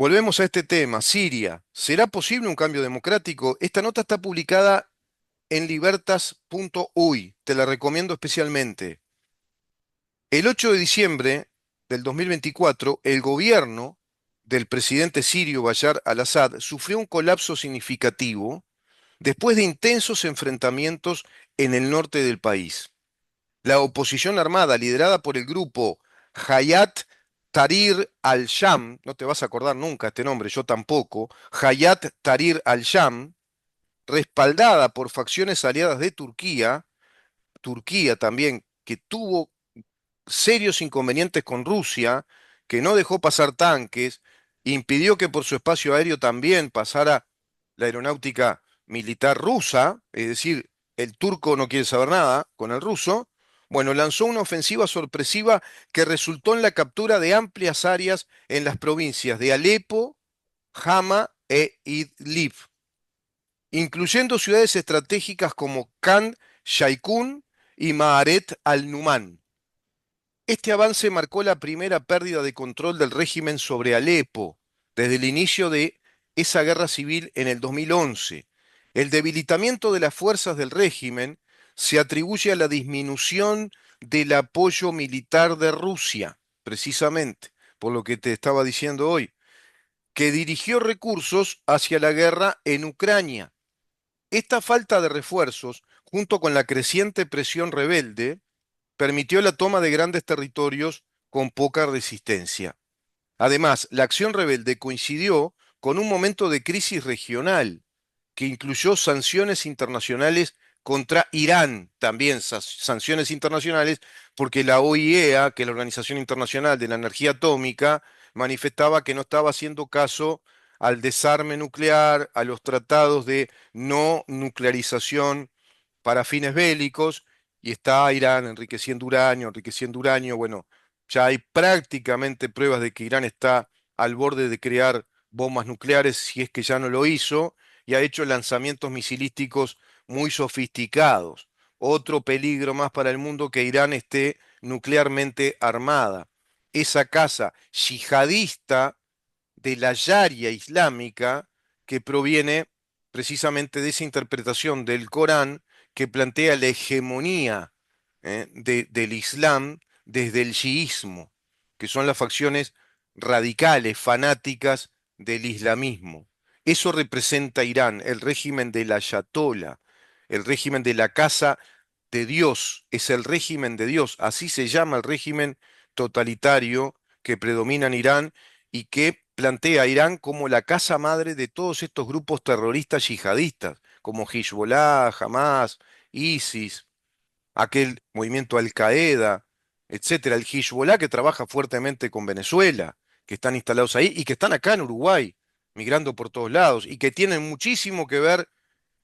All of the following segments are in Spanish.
Volvemos a este tema, Siria. ¿Será posible un cambio democrático? Esta nota está publicada en libertas.uy. Te la recomiendo especialmente. El 8 de diciembre del 2024, el gobierno del presidente sirio Bashar al-Assad sufrió un colapso significativo después de intensos enfrentamientos en el norte del país. La oposición armada, liderada por el grupo Hayat Tahrir al-Sham, no te vas a acordar nunca este nombre, yo tampoco, Hayat Tahrir al-Sham, respaldada por facciones aliadas de Turquía, Turquía también, que tuvo serios inconvenientes con Rusia, que no dejó pasar tanques, impidió que por su espacio aéreo también pasara la aeronáutica militar rusa, es decir, el turco no quiere saber nada con el ruso. Bueno, lanzó una ofensiva sorpresiva que resultó en la captura de amplias áreas en las provincias de Alepo, Hama e Idlib, incluyendo ciudades estratégicas como Khan Shaikun y Maaret al-Numan. Este avance marcó la primera pérdida de control del régimen sobre Alepo desde el inicio de esa guerra civil en el 2011. El debilitamiento de las fuerzas del régimen se atribuye a la disminución del apoyo militar de Rusia, precisamente, por lo que te estaba diciendo hoy, que dirigió recursos hacia la guerra en Ucrania. Esta falta de refuerzos, junto con la creciente presión rebelde, permitió la toma de grandes territorios con poca resistencia. Además, la acción rebelde coincidió con un momento de crisis regional que incluyó sanciones internacionales contra Irán, también sanciones internacionales, porque la OIEA, que es la Organización Internacional de la Energía Atómica, manifestaba que no estaba haciendo caso al desarme nuclear, a los tratados de no nuclearización para fines bélicos, y está Irán enriqueciendo uranio. Bueno, ya hay prácticamente pruebas de que Irán está al borde de crear bombas nucleares, si es que ya no lo hizo, y ha hecho lanzamientos misilísticos muy sofisticados. Otro peligro más para el mundo, que Irán esté nuclearmente armada. Esa casa yihadista de la Sharia islámica, que proviene precisamente de esa interpretación del Corán que plantea la hegemonía del Islam desde el chiismo, que son las facciones radicales, fanáticas del islamismo. Eso representa Irán, el régimen del ayatollah, el régimen de la casa de Dios, es el régimen de Dios, así se llama el régimen totalitario que predomina en Irán y que plantea a Irán como la casa madre de todos estos grupos terroristas yihadistas, como Hezbollah, Hamas, ISIS, aquel movimiento Al-Qaeda, etcétera. El Hezbollah, que trabaja fuertemente con Venezuela, que están instalados ahí y que están acá en Uruguay, migrando por todos lados, y que tienen muchísimo que ver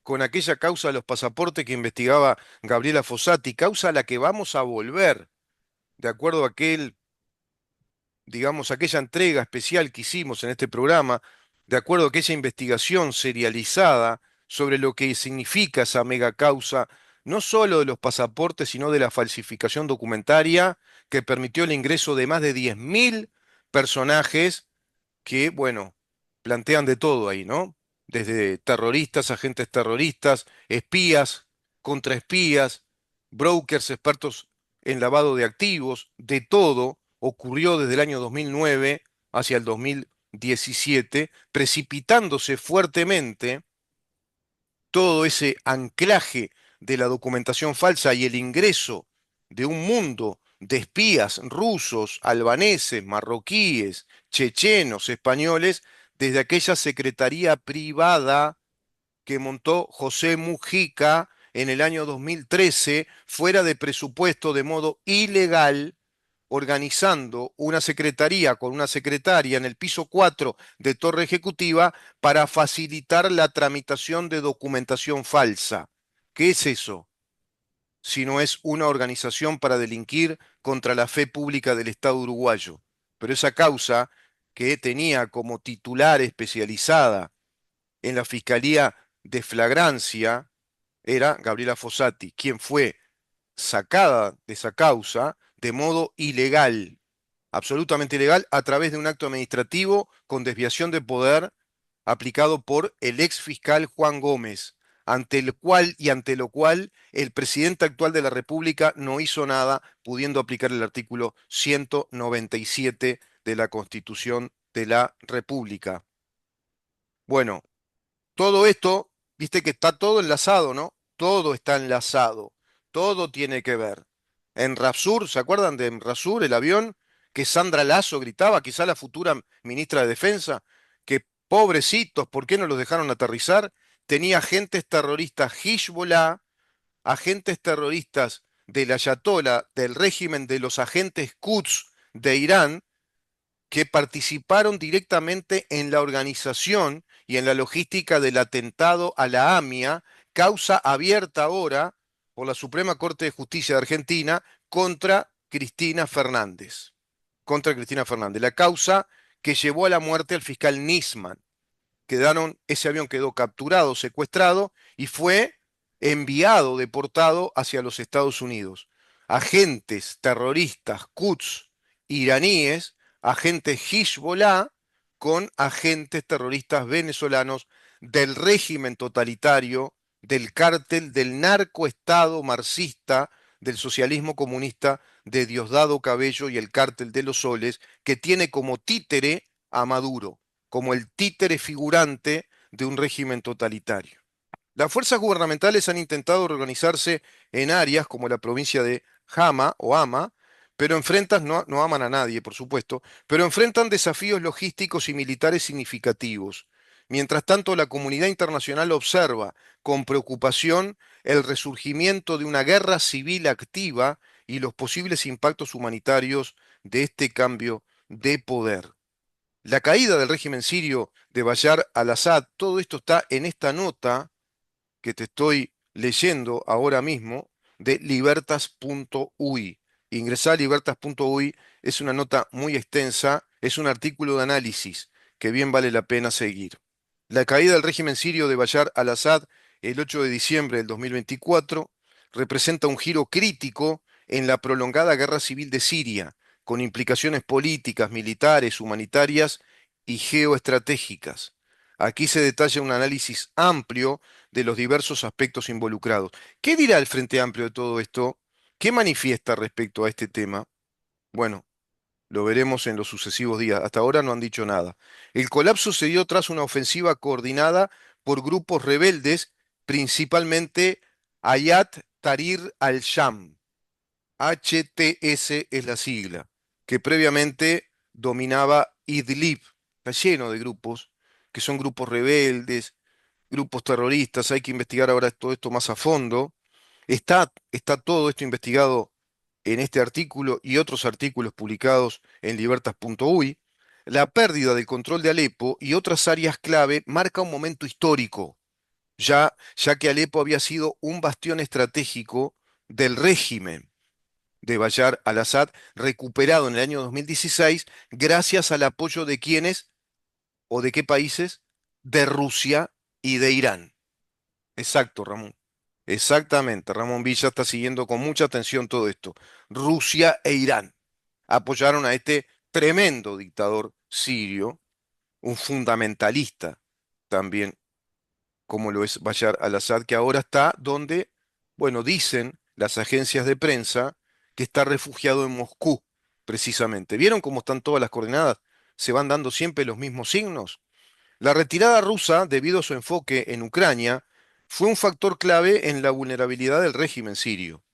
con aquella causa de los pasaportes que investigaba Gabriela Fossati, causa a la que vamos a volver, de acuerdo a aquel, digamos, aquella entrega especial que hicimos en este programa, de acuerdo a aquella investigación serializada sobre lo que significa esa mega causa, no solo de los pasaportes, sino de la falsificación documentaria que permitió el ingreso de más de 10.000 personajes que, bueno, plantean de todo ahí, ¿no? Desde terroristas, agentes terroristas, espías, contraespías, brokers, expertos en lavado de activos, de todo ocurrió desde el año 2009 hacia el 2017, precipitándose fuertemente todo ese anclaje de la documentación falsa y el ingreso de un mundo de espías rusos, albaneses, marroquíes, chechenos, españoles, desde aquella secretaría privada que montó José Mujica en el año 2013, fuera de presupuesto, de modo ilegal, organizando una secretaría con una secretaria en el piso 4 de Torre Ejecutiva para facilitar la tramitación de documentación falsa. ¿Qué es eso? Si no es una organización para delinquir contra la fe pública del Estado uruguayo. Pero esa causa, que tenía como titular especializada en la Fiscalía de Flagrancia, era Gabriela Fossati, quien fue sacada de esa causa de modo ilegal, absolutamente ilegal, a través de un acto administrativo con desviación de poder aplicado por el ex fiscal Juan Gómez, ante lo cual el presidente actual de la República no hizo nada, pudiendo aplicar el artículo 197 de la Constitución de la República. Bueno, todo esto, viste que está todo enlazado, ¿no? Todo está enlazado, todo tiene que ver. En Rapsur, ¿se acuerdan de Rapsur, el avión que Sandra Lasso gritaba, quizá la futura ministra de Defensa, que pobrecitos, ¿por qué no los dejaron aterrizar? Tenía agentes terroristas Hezbollah, agentes terroristas del Ayatollah, del régimen de los agentes Quds de Irán, que participaron directamente en la organización y en la logística del atentado a la AMIA, causa abierta ahora por la Suprema Corte de Justicia de Argentina contra Cristina Fernández. Contra Cristina Fernández. La causa que llevó a la muerte al fiscal Nisman. Ese avión quedó capturado, secuestrado y fue enviado, deportado hacia los Estados Unidos. Agentes terroristas Quds iraníes, agentes Hezbollah con agentes terroristas venezolanos del régimen totalitario, del cártel, del narcoestado marxista, del socialismo comunista de Diosdado Cabello y el cártel de los Soles, que tiene como títere a Maduro, como el títere figurante de un régimen totalitario. Las fuerzas gubernamentales han intentado reorganizarse en áreas como la provincia de Hama o Hama, pero no aman a nadie, por supuesto, pero enfrentan desafíos logísticos y militares significativos. Mientras tanto, la comunidad internacional observa con preocupación el resurgimiento de una guerra civil activa y los posibles impactos humanitarios de este cambio de poder. La caída del régimen sirio de Bashar al-Assad, todo esto está en esta nota que te estoy leyendo ahora mismo de libertas.ui. Ingresá a libertas.ui, es una nota muy extensa, es un artículo de análisis que bien vale la pena seguir. La caída del régimen sirio de Bashar al-Assad el 8 de diciembre del 2024 representa un giro crítico en la prolongada guerra civil de Siria, con implicaciones políticas, militares, humanitarias y geoestratégicas. Aquí se detalla un análisis amplio de los diversos aspectos involucrados. ¿Qué dirá el Frente Amplio de todo esto? ¿Qué manifiesta respecto a este tema? Bueno, lo veremos en los sucesivos días. Hasta ahora no han dicho nada. El colapso se dio tras una ofensiva coordinada por grupos rebeldes, principalmente Hayat Tahrir al-Sham, HTS es la sigla, que previamente dominaba Idlib. Está lleno de grupos, que son grupos rebeldes, grupos terroristas. Hay que investigar ahora todo esto más a fondo. Está todo esto investigado en este artículo y otros artículos publicados en libertas.uy. La pérdida del control de Alepo y otras áreas clave marca un momento histórico, ya que Alepo había sido un bastión estratégico del régimen de Bashar al-Assad, recuperado en el año 2016 gracias al apoyo de quienes o de qué países, de Rusia y de Irán. Exacto, Ramón. Exactamente, Ramón Villa está siguiendo con mucha atención todo esto. Rusia e Irán apoyaron a este tremendo dictador sirio, un fundamentalista también, como lo es Bashar al-Assad, que ahora está donde, bueno, dicen las agencias de prensa que está refugiado en Moscú, precisamente. ¿Vieron cómo están todas las coordenadas? Se van dando siempre los mismos signos. La retirada rusa, debido a su enfoque en Ucrania, fue un factor clave en la vulnerabilidad del régimen sirio.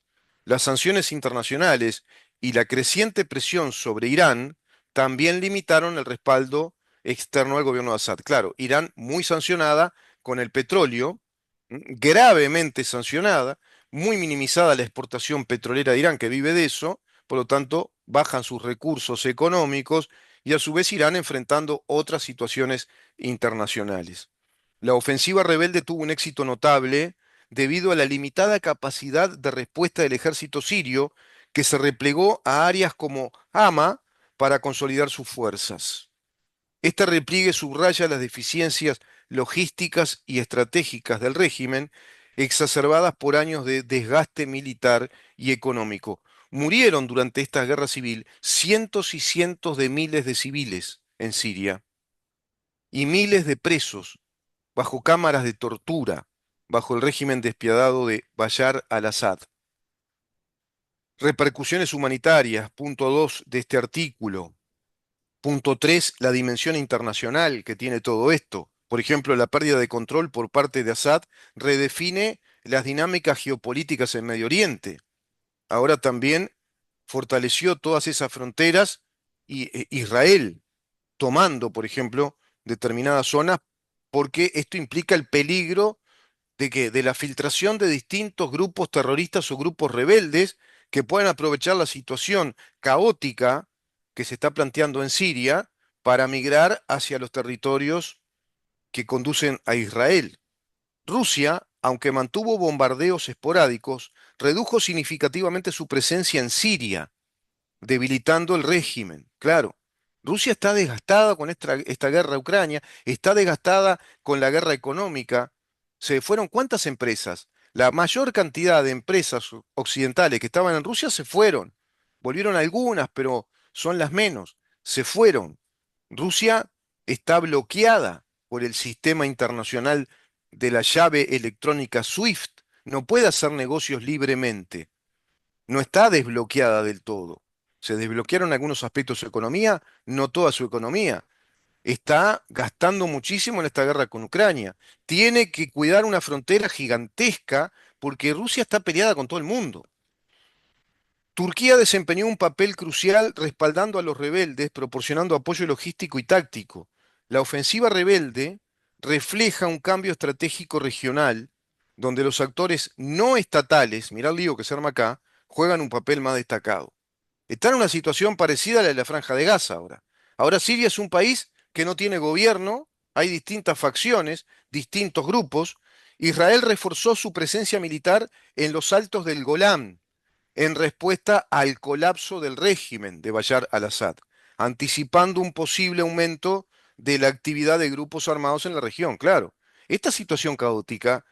Las sanciones internacionales y la creciente presión sobre Irán también limitaron el respaldo externo al gobierno de Assad. Claro, Irán muy sancionada con el petróleo, gravemente sancionada, muy minimizada la exportación petrolera de Irán, que vive de eso, por lo tanto, bajan sus recursos económicos y a su vez Irán enfrentando otras situaciones internacionales. La ofensiva rebelde tuvo un éxito notable debido a la limitada capacidad de respuesta del ejército sirio, que se replegó a áreas como Hama para consolidar sus fuerzas. Este repliegue subraya las deficiencias logísticas y estratégicas del régimen, exacerbadas por años de desgaste militar y económico. Murieron durante esta guerra civil cientos y cientos de miles de civiles en Siria y miles de presos bajo cámaras de tortura, bajo el régimen despiadado de Bashar al-Assad. Repercusiones humanitarias, punto 2 de este artículo. Punto 3, la dimensión internacional que tiene todo esto. Por ejemplo, la pérdida de control por parte de Assad redefine las dinámicas geopolíticas en Medio Oriente. Ahora también fortaleció todas esas fronteras y Israel tomando, por ejemplo, determinadas zonas, porque esto implica el peligro de que de la filtración de distintos grupos terroristas o grupos rebeldes que puedan aprovechar la situación caótica que se está planteando en Siria para migrar hacia los territorios que conducen a Israel. Rusia, aunque mantuvo bombardeos esporádicos, redujo significativamente su presencia en Siria, debilitando el régimen. Claro, Rusia está desgastada con esta guerra a Ucrania, está desgastada con la guerra económica. ¿Se fueron cuántas empresas? La mayor cantidad de empresas occidentales que estaban en Rusia se fueron. Volvieron algunas, pero son las menos. Se fueron. Rusia está bloqueada por el sistema internacional de la llave electrónica SWIFT. No puede hacer negocios libremente. No está desbloqueada del todo. Se desbloquearon algunos aspectos de su economía, no toda su economía. Está gastando muchísimo en esta guerra con Ucrania. Tiene que cuidar una frontera gigantesca porque Rusia está peleada con todo el mundo. Turquía desempeñó un papel crucial respaldando a los rebeldes, proporcionando apoyo logístico y táctico. La ofensiva rebelde refleja un cambio estratégico regional donde los actores no estatales, mirá el lío que se arma acá, juegan un papel más destacado. Está en una situación parecida a la de la Franja de Gaza ahora. Ahora Siria es un país que no tiene gobierno, hay distintas facciones, distintos grupos. Israel reforzó su presencia militar en los altos del Golán en respuesta al colapso del régimen de Bashar al-Assad, anticipando un posible aumento de la actividad de grupos armados en la región. Claro, esta situación caótica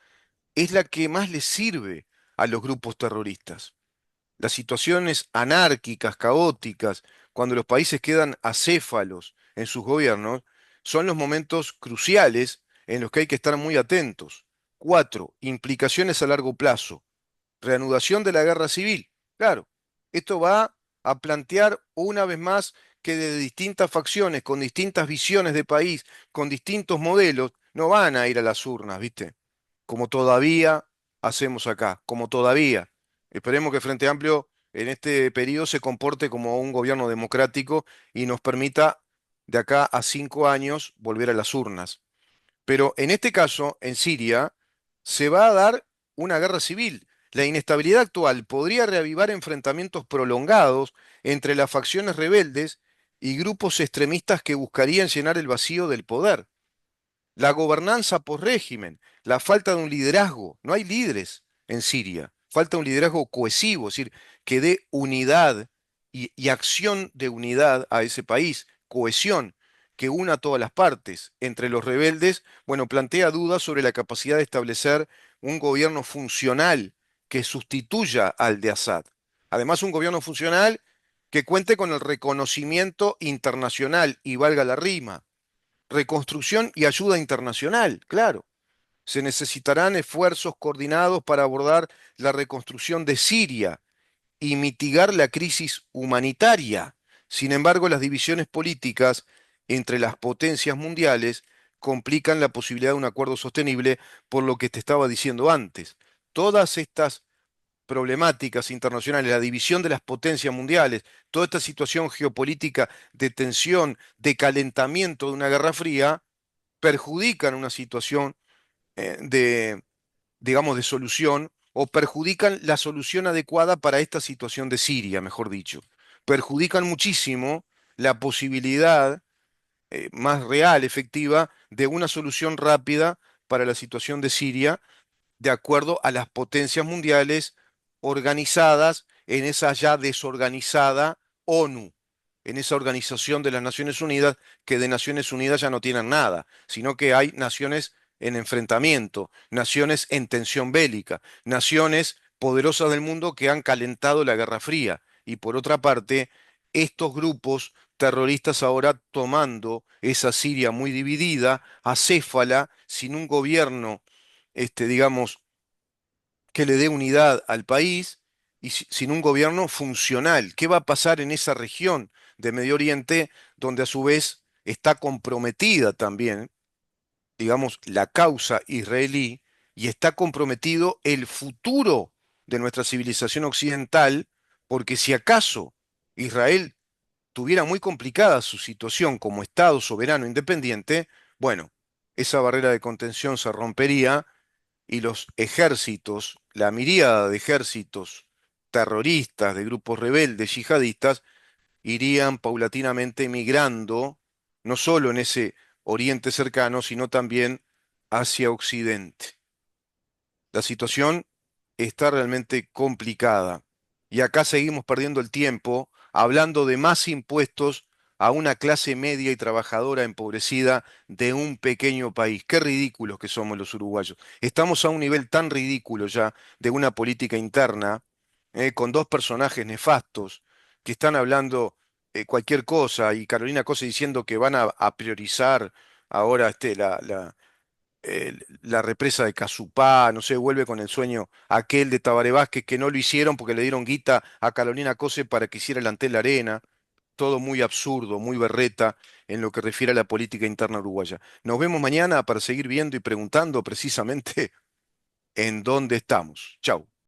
es la que más les sirve a los grupos terroristas. Las situaciones anárquicas, caóticas, cuando los países quedan acéfalos en sus gobiernos, son los momentos cruciales en los que hay que estar muy atentos. 4. Implicaciones a largo plazo. Reanudación de la guerra civil. Claro, esto va a plantear una vez más que de distintas facciones, con distintas visiones de país, con distintos modelos, no van a ir a las urnas, ¿viste? Como todavía hacemos acá, como todavía. Esperemos que Frente Amplio en este periodo se comporte como un gobierno democrático y nos permita de acá a 5 años volver a las urnas. Pero en este caso, en Siria, se va a dar una guerra civil. La inestabilidad actual podría reavivar enfrentamientos prolongados entre las facciones rebeldes y grupos extremistas que buscarían llenar el vacío del poder. La gobernanza por régimen, la falta de un liderazgo, no hay líderes en Siria, falta un liderazgo cohesivo, es decir, que dé unidad y acción de unidad a ese país, cohesión, que una a todas las partes. Entre los rebeldes, bueno, plantea dudas sobre la capacidad de establecer un gobierno funcional que sustituya al de Assad. Además, un gobierno funcional que cuente con el reconocimiento internacional, y valga la rima, reconstrucción y ayuda internacional, claro. Se necesitarán esfuerzos coordinados para abordar la reconstrucción de Siria y mitigar la crisis humanitaria. Sin embargo, las divisiones políticas entre las potencias mundiales complican la posibilidad de un acuerdo sostenible, por lo que te estaba diciendo antes. Todas estas problemáticas internacionales, la división de las potencias mundiales, toda esta situación geopolítica de tensión, de calentamiento de una guerra fría, perjudican una situación de, digamos, de solución o perjudican la solución adecuada para esta situación de Siria, mejor dicho. Perjudican muchísimo la posibilidad más real, efectiva, de una solución rápida para la situación de Siria, de acuerdo a las potencias mundiales organizadas en esa ya desorganizada ONU, en esa organización de las Naciones Unidas, que de Naciones Unidas ya no tienen nada, sino que hay naciones en enfrentamiento, naciones en tensión bélica, naciones poderosas del mundo que han calentado la Guerra Fría. y por otra parte, estos grupos terroristas ahora tomando esa Siria muy dividida, acéfala, sin un gobierno, digamos, que le dé unidad al país y sin un gobierno funcional. ¿Qué va a pasar en esa región de Medio Oriente, donde a su vez está comprometida también, digamos, la causa israelí y está comprometido el futuro de nuestra civilización occidental, porque si acaso Israel tuviera muy complicada su situación como Estado soberano independiente, bueno, esa barrera de contención se rompería y los ejércitos, la miríada de ejércitos terroristas, de grupos rebeldes, yihadistas, irían paulatinamente migrando, no solo en ese oriente cercano, sino también hacia Occidente. La situación está realmente complicada. Y acá seguimos perdiendo el tiempo hablando de más impuestos a una clase media y trabajadora empobrecida de un pequeño país. Qué ridículos que somos los uruguayos. Estamos a un nivel tan ridículo ya de una política interna, con dos personajes nefastos que están hablando cualquier cosa y Carolina Cose diciendo que van a priorizar ahora la represa de Casupá, no sé, vuelve con el sueño aquel de Tabaré Vázquez que no lo hicieron porque le dieron guita a Carolina Cose para que hiciera el Antel Arena. Todo muy absurdo, muy berreta en lo que refiere a la política interna uruguaya. Nos vemos mañana para seguir viendo y preguntando precisamente en dónde estamos. Chau.